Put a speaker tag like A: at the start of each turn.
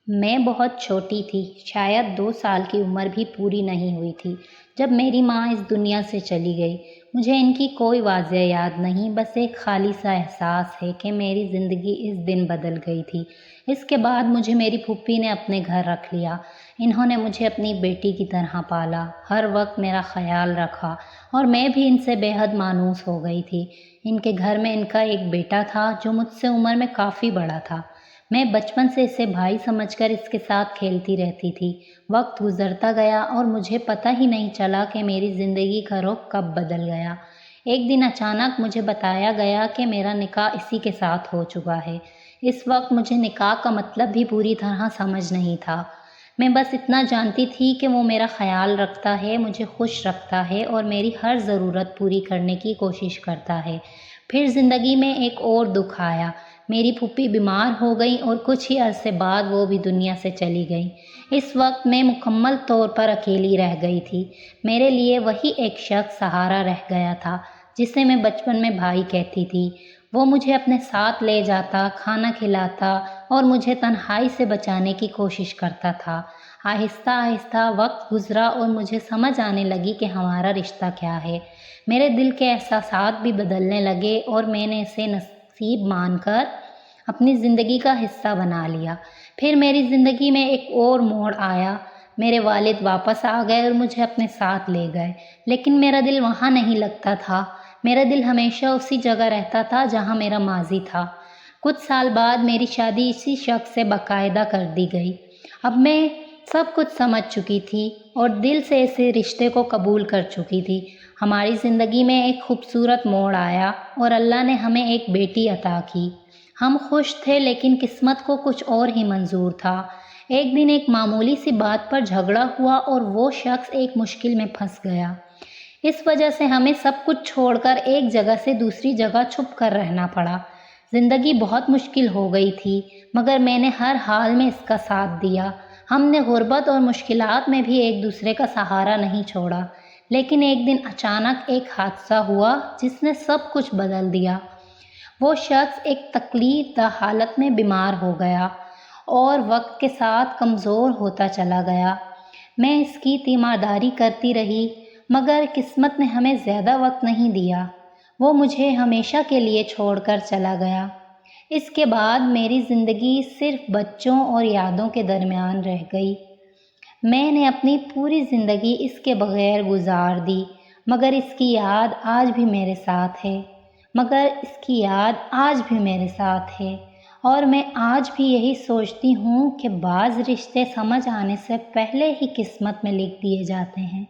A: میں بہت چھوٹی تھی، شاید 2 سال کی عمر بھی پوری نہیں ہوئی تھی جب میری ماں اس دنیا سے چلی گئی۔ مجھے ان کی کوئی واضح یاد نہیں، بس ایک خالی سا احساس ہے کہ میری زندگی اس دن بدل گئی تھی۔ اس کے بعد مجھے میری پھوپھی نے اپنے گھر رکھ لیا۔ انہوں نے مجھے اپنی بیٹی کی طرح پالا، ہر وقت میرا خیال رکھا اور میں بھی ان سے بے حد مانوس ہو گئی تھی۔ ان کے گھر میں ان کا ایک بیٹا تھا جو مجھ سے عمر میں کافی بڑا تھا۔ میں بچپن سے اسے بھائی سمجھ کر اس کے ساتھ کھیلتی رہتی تھی۔ وقت گزرتا گیا اور مجھے پتہ ہی نہیں چلا کہ میری زندگی کا رخ کب بدل گیا۔ ایک دن اچانک مجھے بتایا گیا کہ میرا نکاح اسی کے ساتھ ہو چکا ہے۔ اس وقت مجھے نکاح کا مطلب بھی پوری طرح سمجھ نہیں تھا۔ میں بس اتنا جانتی تھی کہ وہ میرا خیال رکھتا ہے، مجھے خوش رکھتا ہے اور میری ہر ضرورت پوری کرنے کی کوشش کرتا ہے۔ پھر زندگی میں ایک اور دکھ آیا۔ میری پھوپھی بیمار ہو گئی اور کچھ ہی عرصے بعد وہ بھی دنیا سے چلی گئی۔ اس وقت میں مکمل طور پر اکیلی رہ گئی تھی۔ میرے لیے وہی ایک شخص سہارا رہ گیا تھا جسے میں بچپن میں بھائی کہتی تھی۔ وہ مجھے اپنے ساتھ لے جاتا، کھانا کھلاتا اور مجھے تنہائی سے بچانے کی کوشش کرتا تھا۔ آہستہ آہستہ وقت گزرا اور مجھے سمجھ آنے لگی کہ ہمارا رشتہ کیا ہے۔ میرے دل کے احساسات بھی بدلنے لگے اور میں نے اسے نصیب مان کر اپنی زندگی کا حصہ بنا لیا۔ پھر میری زندگی میں ایک اور موڑ آیا۔ میرے والد واپس آ گئے اور مجھے اپنے ساتھ لے گئے، لیکن میرا دل وہاں نہیں لگتا تھا۔ میرا دل ہمیشہ اسی جگہ رہتا تھا جہاں میرا ماضی تھا۔ کچھ سال بعد میری شادی اسی شخص سے باقاعدہ کر دی گئی۔ اب میں سب کچھ سمجھ چکی تھی اور دل سے اس رشتے کو قبول کر چکی تھی۔ ہماری زندگی میں ایک خوبصورت موڑ آیا اور اللہ نے ہمیں ایک بیٹی عطا کی۔ ہم خوش تھے لیکن قسمت کو کچھ اور ہی منظور تھا۔ ایک دن ایک معمولی سی بات پر جھگڑا ہوا اور وہ شخص ایک مشکل میں پھنس گیا۔ اس وجہ سے ہمیں سب کچھ چھوڑ کر ایک جگہ سے دوسری جگہ چھپ کر رہنا پڑا۔ زندگی بہت مشکل ہو گئی تھی، مگر میں نے ہر حال میں اس کا ساتھ دیا۔ ہم نے غربت اور مشکلات میں بھی ایک دوسرے کا سہارا نہیں چھوڑا۔ لیکن ایک دن اچانک ایک حادثہ ہوا جس نے سب کچھ بدل دیا۔ وہ شخص ایک تکلیف دہ حالت میں بیمار ہو گیا اور وقت کے ساتھ کمزور ہوتا چلا گیا۔ میں اس کی تیمارداری کرتی رہی، مگر قسمت نے ہمیں زیادہ وقت نہیں دیا۔ وہ مجھے ہمیشہ کے لیے چھوڑ کر چلا گیا۔ اس کے بعد میری زندگی صرف بچوں اور یادوں کے درمیان رہ گئی۔ میں نے اپنی پوری زندگی اس کے بغیر گزار دی، مگر اس کی یاد آج بھی میرے ساتھ ہے۔ اور میں آج بھی یہی سوچتی ہوں کہ بعض رشتے سمجھ آنے سے پہلے ہی قسمت میں لکھ دیے جاتے ہیں۔